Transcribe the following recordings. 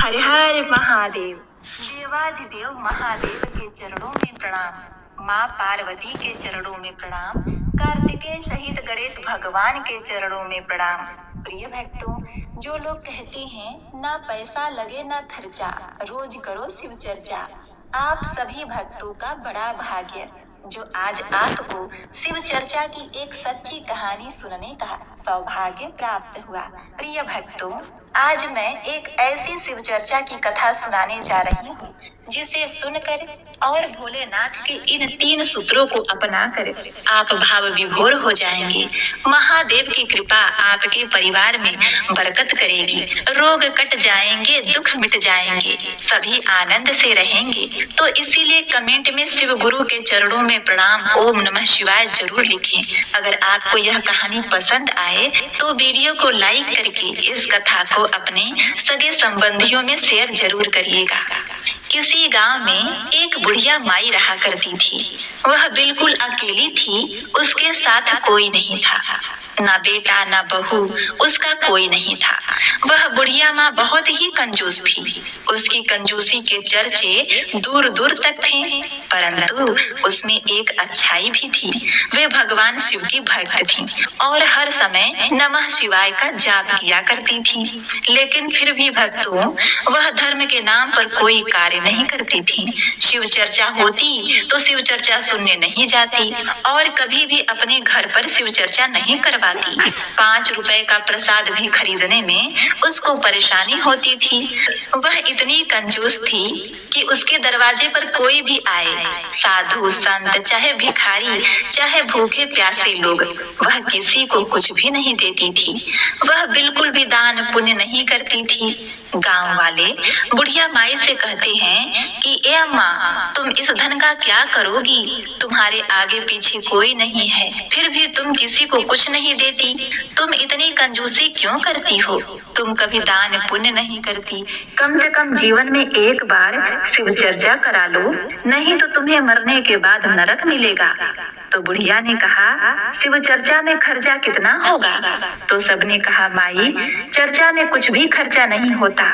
हर हर महादेव। देवाधिदेव महादेव के चरणों में प्रणाम। माँ पार्वती के चरणों में प्रणाम। कार्तिकेय सहित गणेश भगवान के चरणों में प्रणाम। प्रिय भक्तों, जो लोग कहते हैं ना पैसा लगे ना खर्चा, रोज करो शिव चर्चा, आप सभी भक्तों का बड़ा भाग्य जो आज आपको शिव चर्चा की एक सच्ची कहानी सुनने का सौभाग्य प्राप्त हुआ। प्रिय भक्तों, आज मैं एक ऐसी शिव चर्चा की कथा सुनाने जा रही हूँ जिसे सुनकर और भोलेनाथ के इन 3 सूत्रों को अपनाकर आप भाव विभोर हो जाएंगे। महादेव की कृपा आपके परिवार में बरकत करेगी, रोग कट जाएंगे, दुख मिट जाएंगे, सभी आनंद से रहेंगे। तो इसीलिए कमेंट में शिव गुरु के चरणों में प्रणाम ओम नमः शिवाय जरूर लिखें। अगर आपको यह कहानी पसंद आए तो वीडियो को लाइक करके इस कथा को अपने सगे संबंधियों में शेयर जरूर करिएगा। किसी गांव में एक बुढ़िया माई रहा करती थी। वह बिल्कुल अकेली थी, उसके साथ कोई नहीं था, ना बेटा ना बहू, उसका कोई नहीं था। वह बुढ़िया माँ बहुत ही कंजूस थी। उसकी कंजूसी के चर्चे दूर दूर तक थे, परंतु उसमें एक अच्छाई भी थी। वे भगवान शिव की भक्त थी और हर समय नमः शिवाय का जाप किया करती थी। लेकिन फिर भी भक्तों, वह धर्म के नाम पर कोई कार्य नहीं करती थी। शिव चर्चा होती तो शिव चर्चा सुनने नहीं जाती और कभी भी अपने घर पर शिव चर्चा नहीं करवाती। 5 रुपए का प्रसाद भी खरीदने में उसको परेशानी होती थी। वह इतनी कंजूस थी कि उसके दरवाजे पर कोई भी आए, साधु संत चाहे भिखारी चाहे भूखे प्यासे लोग, वह किसी को कुछ भी नहीं देती थी। वह बिल्कुल भी दान पुण्य नहीं करती थी। गांव वाले बुढ़िया माई से कहते हैं कि ए अम्मा, तुम इस धन का क्या करोगी? तुम्हारे आगे पीछे कोई नहीं है, फिर भी तुम किसी को कुछ नहीं देती। तुम इतनी कंजूसी क्यों करती हो? तुम कभी दान पुण्य नहीं करती। कम से कम जीवन में एक बार शिव चर्चा करा लो, नहीं तो तुम्हें मरने के बाद नरक मिलेगा। तो बुढ़िया ने कहा, शिव चर्चा में खर्चा कितना होगा? तो सबने कहा, माई, चर्चा में कुछ भी खर्चा नहीं होता,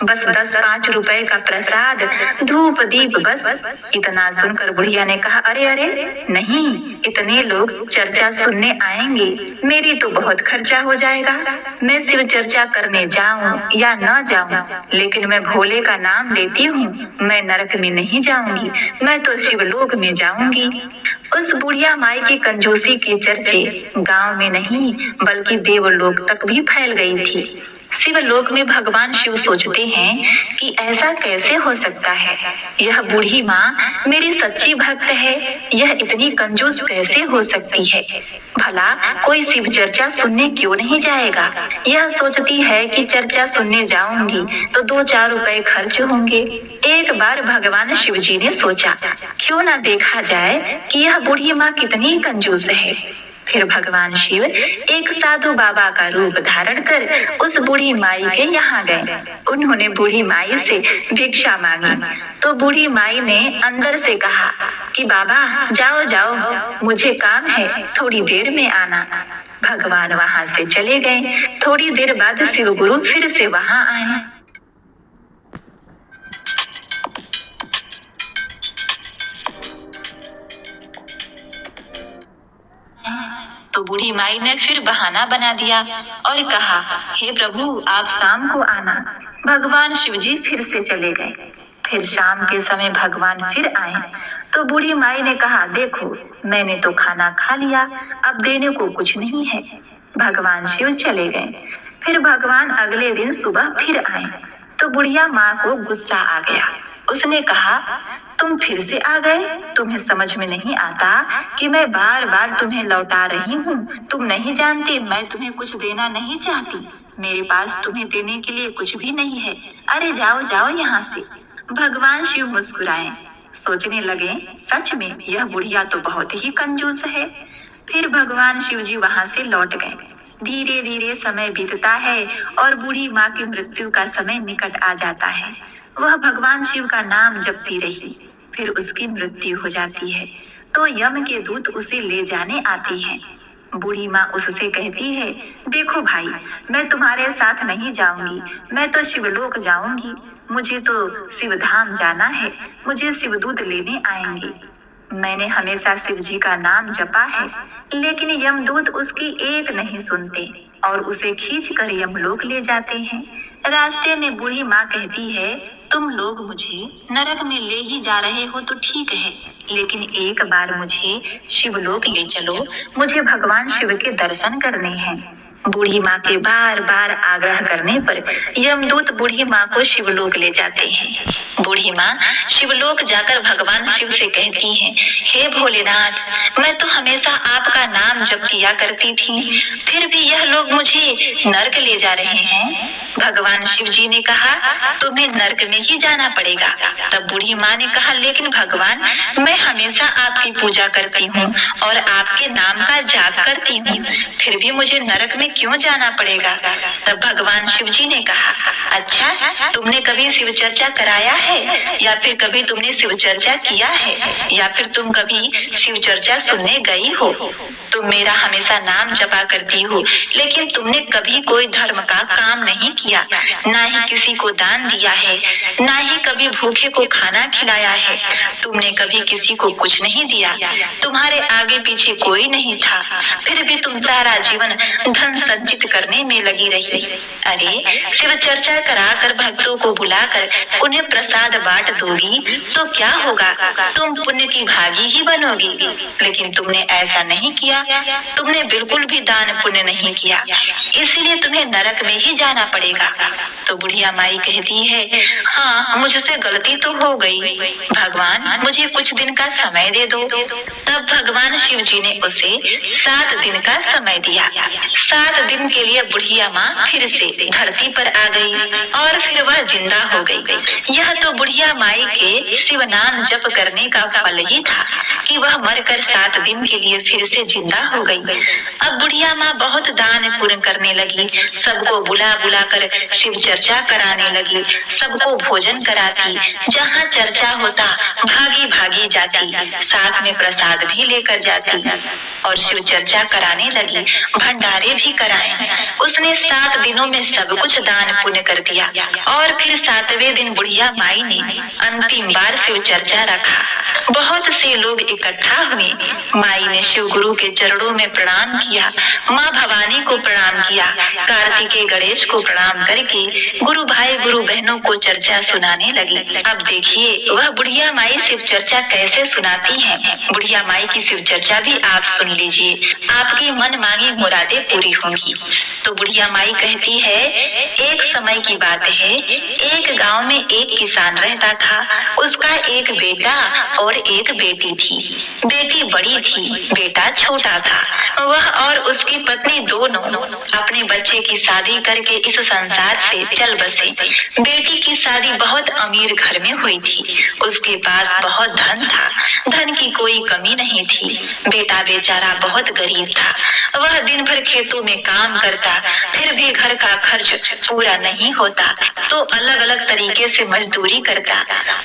बस 10-5 रुपए का प्रसाद, धूप दीप, बस। इतना सुनकर बुढ़िया ने कहा, अरे अरे नहीं, इतने लोग चर्चा सुनने आएंगे, मेरी तो बहुत खर्चा हो जाएगा। मैं शिव चर्चा करने जाऊं या न जाऊं, लेकिन मैं भोले का नाम लेती हूँ, मैं नरक में नहीं जाऊंगी, मैं तो शिवलोक में जाऊंगी। उस बुढ़िया माई की कंजूसी के चर्चे गांव में नहीं बल्कि देवलोक तक भी फैल गई थी। शिवलोक में भगवान शिव सोचते हैं कि ऐसा कैसे हो सकता है? यह बूढ़ी माँ मेरी सच्ची भक्त है, यह इतनी कंजूस कैसे हो सकती है? भला कोई शिव चर्चा सुनने क्यों नहीं जाएगा? यह सोचती है कि चर्चा सुनने जाऊंगी तो 2-4 रुपए खर्च होंगे। एक बार भगवान शिव जी ने सोचा, क्यों ना देखा जाए कि यह बूढ़ी माँ कितनी कंजूस है। फिर भगवान शिव एक साधु बाबा का रूप धारण कर उस बूढ़ी माई के यहाँ गए। उन्होंने बूढ़ी माई से भिक्षा मांगी तो बूढ़ी माई ने अंदर से कहा कि बाबा जाओ जाओ, मुझे काम है, थोड़ी देर में आना। भगवान वहाँ से चले गए। थोड़ी देर बाद शिव गुरु फिर से वहाँ आए। तो बूढ़ी माई ने फिर बहाना बना दिया और कहा, हे प्रभु, आप शाम को आना। भगवान शिव जी फिर से चले गए। फिर शाम के समय भगवान फिर आए तो बूढ़ी माई ने कहा, देखो, मैंने तो खाना खा लिया, अब देने को कुछ नहीं है। भगवान शिव चले गए। फिर भगवान अगले दिन सुबह फिर आए तो बुढ़िया माँ को गुस्सा आ गया। उसने कहा, तुम फिर से आ गए? तुम्हें समझ में नहीं आता कि मैं बार बार तुम्हें लौटा रही हूँ? तुम नहीं जानते मैं तुम्हें कुछ देना नहीं चाहती, मेरे पास तुम्हें देने के लिए कुछ भी नहीं है। अरे जाओ जाओ यहाँ से। भगवान शिव मुस्कुराए, सोचने लगे, सच में यह बुढ़िया तो बहुत ही कंजूस है। फिर भगवान शिव जी वहाँ से लौट गए। धीरे धीरे समय बीतता है और बूढ़ी माँ की मृत्यु का समय निकट आ जाता है। वह भगवान शिव का नाम जपती रही। फिर उसकी मृत्यु हो जाती है तो यम के दूत उसे ले जाने आते हैं। बूढ़ी माँ उससे कहती है, देखो भाई, मैं तुम्हारे साथ नहीं जाऊंगी, मैं तो शिवलोक जाऊंगी। मुझे तो शिवधाम जाना है, मुझे शिवदूत लेने आएंगे। मैंने हमेशा शिव जी का नाम जपा है, लेकिन यमदूत उसकी एक नहीं सुनते और उसे खींच कर यमलोक ले जाते हैं। रास्ते में बूढ़ी माँ कहती है, तुम लोग मुझे नरक में ले ही जा रहे हो तो ठीक है, लेकिन एक बार मुझे शिवलोक ले चलो, मुझे भगवान शिव के दर्शन करने हैं। बूढ़ी माँ के बार बार आग्रह करने पर यमदूत बूढ़ी माँ को शिवलोक ले जाते हैं। बूढ़ी माँ शिवलोक जाकर भगवान शिव से कहती हैं, हे भोलेनाथ, मैं तो हमेशा आपका नाम जप किया करती थी, फिर भी यह लोग मुझे नर्क ले जा रहे हैं। भगवान शिव जी ने कहा, तुम्हें नर्क में ही जाना पड़ेगा। तब बूढ़ी माँ ने कहा, लेकिन भगवान, मैं हमेशा आपकी पूजा करती हूँ और आपके नाम का जाप करती हूँ, फिर भी मुझे नरक में क्यों जाना पड़ेगा? तब भगवान शिव जी ने कहा, अच्छा, तुमने कभी शिव चर्चा कराया है या फिर कभी तुमने शिव चर्चा किया है या फिर तुम कभी शिव चर्चा सुनने गई हो? तुम मेरा हमेशा नाम जपा करती हो, लेकिन तुमने कभी कोई धर्म का काम नहीं किया, ना ही किसी को दान दिया है, ना ही कभी भूखे को खाना खिलाया है। तुमने कभी किसी को कुछ नहीं दिया, तुम्हारे आगे पीछे कोई नहीं था, फिर भी तुम सारा जीवन धन संचित करने में लगी रही। अरे, शिव चर्चा कराकर भक्तों को बुलाकर उन्हें प्रसाद बांट दोगी तो क्या होगा? तुम पुण्य की भागी ही बनोगी। लेकिन तुमने ऐसा नहीं किया, तुमने बिल्कुल भी दान पुण्य नहीं किया, इसीलिए तुम्हें नरक में ही जाना पड़ेगा। तो बुढ़िया माई कहती है, हाँ, मुझसे गलती तो हो गई, भगवान मुझे कुछ दिन का समय दे दो। तब भगवान शिव जी ने उसे 7 दिन का समय दिया। 7 दिन के लिए बुढ़िया माँ फिर से धरती पर आ गई और फिर वह जिंदा हो गई। यह तो बुढ़िया माई के शिव नाम जप करने का फल ही था कि वह मरकर 7 दिन के लिए फिर से जिंदा हो गई। अब बुढ़िया माँ बहुत दान पुण्य करने लगी, सबको बुला बुला कर शिव चर्चा कराने लगी, सबको भोजन कराती, जहाँ चर्चा होता भागी भागी जाती, साथ में प्रसाद भी लेकर जाती और शिव चर्चा कराने लगी, भंडारे भी कराए। उसने 7 दिनों में सब कुछ दान पुण्य कर दिया और फिर 7वें दिन बुढ़िया माई ने अंतिम बार शिव चर्चा रखा। बहुत से लोग इकट्ठा हुए। माई ने शिव गुरु के चरणों में प्रणाम किया, माँ भवानी को प्रणाम किया, कार्तिकेय गणेश को प्रणाम करके गुरु भाई गुरु बहनों को चर्चा सुनाने लगी। अब देखिए वह बुढ़िया माई शिव चर्चा कैसे सुनाती हैं। बुढ़िया माई की शिव चर्चा भी आप सुन लीजिए, आपकी मन मांगी मुरादें पूरी होंगी। तो बुढ़िया माई कहती है, एक समय की बात है, एक गांव में एक किसान रहता था। उसका एक बेटा और एक बेटी थी। बेटी बड़ी थी, बेटा छोटा था। वह और उसकी पत्नी दोनों अपने बच्चे की शादी करके इस संसार से चल बसे। बेटी की शादी बहुत अमीर घर में हुई थी, उसके पास बहुत धन था, धन की कोई कमी नहीं थी। बेटा बेचारा बहुत गरीब था, वह दिन भर खेतों में काम करता, फिर भी घर का खर्च पूरा नहीं होता तो अलग अलग तरीके से मजदूरी करता।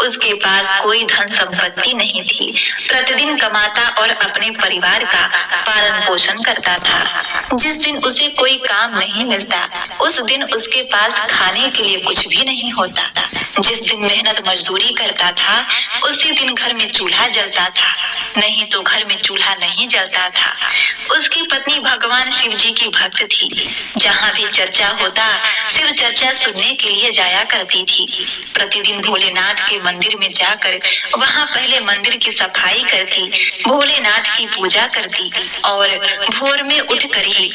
उसके पास कोई धन संपत्ति नहीं थी, प्रतिदिन कमाता और अपने परिवार का पालन पोषण करता था। जिस दिन उसे कोई काम नहीं मिलता, उस दिन उसके पास खाने के लिए कुछ भी नहीं होता। जिस दिन मेहनत मजदूरी करता था, उसी दिन घर में चूल्हा जलता था, नहीं तो घर में चूल्हा नहीं जलता था। उसकी पत्नी भगवान शिव जी की भक्त थी, जहाँ भी चर्चा होता शिव चर्चा सुनने के लिए जाया करती थी। प्रतिदिन भोलेनाथ के मंदिर में जाकर वहाँ पहले मंदिर की सफाई करती, भोलेनाथ की पूजा करती और भोर में उठकर ही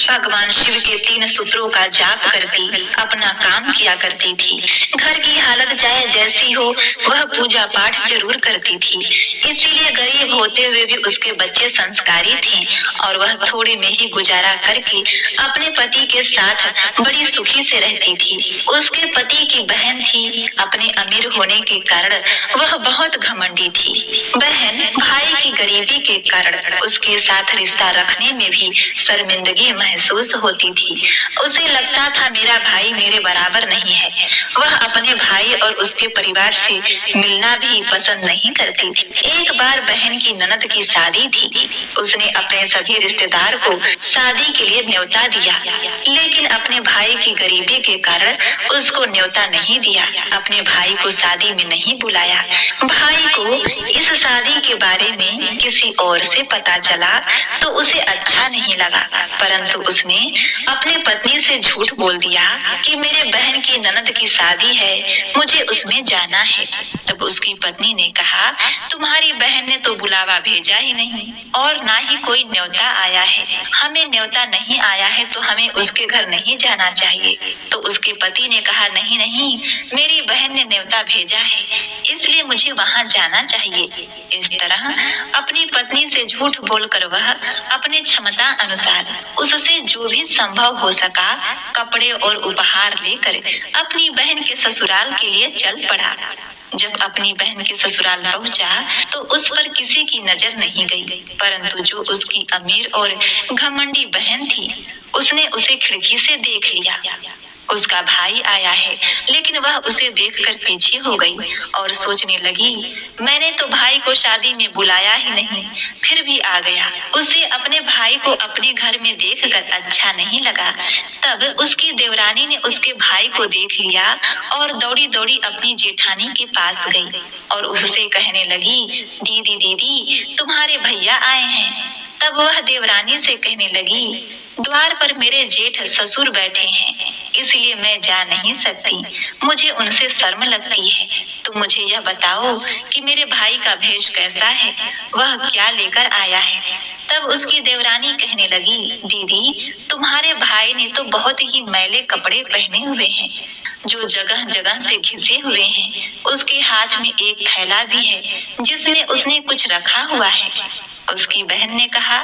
भगवान शिव के 3 सूत्रों का जाप करती, अपना काम किया करती थी। घर की हालत चाहे जैसी हो, वह पूजा पाठ जरूर करती थी। इसीलिए गरीब होते हुए भी उसके बच्चे संस्कारी थे और वह थोड़े में ही गुजारा करके अपने पति के साथ बड़ी सुखी से रहती थी। उसके पति की बहन थी, अपने अमीर होने के कारण वह बहुत घमंडी थी। बहन भाई की गरीबी के कारण उसके साथ रिश्ता रखने में भी शर्मिंदगी महसूस होती थी। उसे लगता था मेरा भाई मेरे बराबर नहीं है वह अपने भाई और उसके परिवार से मिलना भी पसंद नहीं करती थी। एक बार बहन की ननद की शादी थी। उसने अपने सभी रिश्तेदार को शादी के लिए न्योता दिया, लेकिन अपने भाई की गरीबी के कारण उसको न्योता नहीं दिया। अपने भाई को शादी में नहीं बुलाया। भाई को इस शादी के बारे में किसी और से पता चला तो उसे अच्छा नहीं लगा, परंतु उसने अपने पत्नी से झूठ बोल दिया कि मेरे बहन की ननद की शादी है, मुझे उसमें जाना है। तब उसकी पत्नी ने कहा, तुम्हारी बहन ने तो बुलावा भेजा ही नहीं और ना ही कोई न्योता आया है। हमें न्योता नहीं आया है तो हमें उसके घर नहीं जाना चाहिए। तो उसके पति ने कहा, नहीं नहीं, मेरी बहन ने न्योता भेजा है, इसलिए मुझे वहां जाना चाहिए। इस तरह अपनी पत्नी से झूठ बोलकर वह अपने क्षमता अनुसार उससे जो भी संभव हो सका कपड़े और उपहार लेकर अपनी बहन के ससुराल के लिए चल पड़ा। जब अपनी बहन के ससुराल पहुंचा तो उस पर किसी की नजर नहीं गई, परंतु जो उसकी अमीर और घमंडी बहन थी उसने उसे खिड़की से देख लिया। उसका भाई आया है, लेकिन वह उसे देखकर पीछे हो गई और सोचने लगी, मैंने तो भाई को शादी में बुलाया ही नहीं, फिर भी आ गया। उसे अपने भाई को अपने घर में देखकर अच्छा नहीं लगा। तब उसकी देवरानी ने उसके भाई को देख लिया और दौड़ी दौड़ी अपनी जेठानी के पास गई और उससे कहने लगी, दीदी दीदी, तुम्हारे भैया आए हैं। तब वह देवरानी से कहने लगी, द्वार पर मेरे जेठ ससुर बैठे हैं, इसलिए मैं जा नहीं सकती, मुझे उनसे शर्म लगती है। तुम मुझे यह बताओ कि मेरे भाई का भेष कैसा है, वह क्या लेकर आया है। तब उसकी देवरानी कहने लगी, दीदी, तुम्हारे भाई ने तो बहुत ही मैले कपड़े पहने हुए हैं, जो जगह जगह से घिसे हुए हैं। उसके हाथ में एक थैला भी है जिसमें उसने कुछ रखा हुआ है। उसकी बहन ने कहा,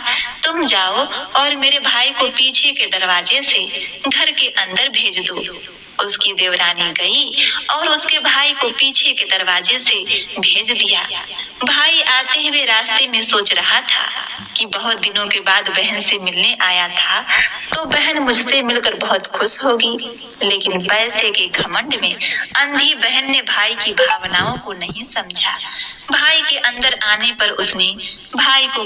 तुम जाओ और मेरे भाई को पीछे के दरवाजे से घर के अंदर भेज दो। उसकी देवरानी गई और उसके भाई को पीछे के दरवाजे से भेज दिया। भाई आते हुए रास्ते में सोच रहा था कि बहुत दिनों के बाद बहन से मिलने आया था तो बहन मुझसे मिलकर बहुत खुश होगी, लेकिन पैसे के घमंड में अंधी बहन ने भाई की भावनाओं को नहीं समझा। भाई के अंदर आने पर उसने भाई को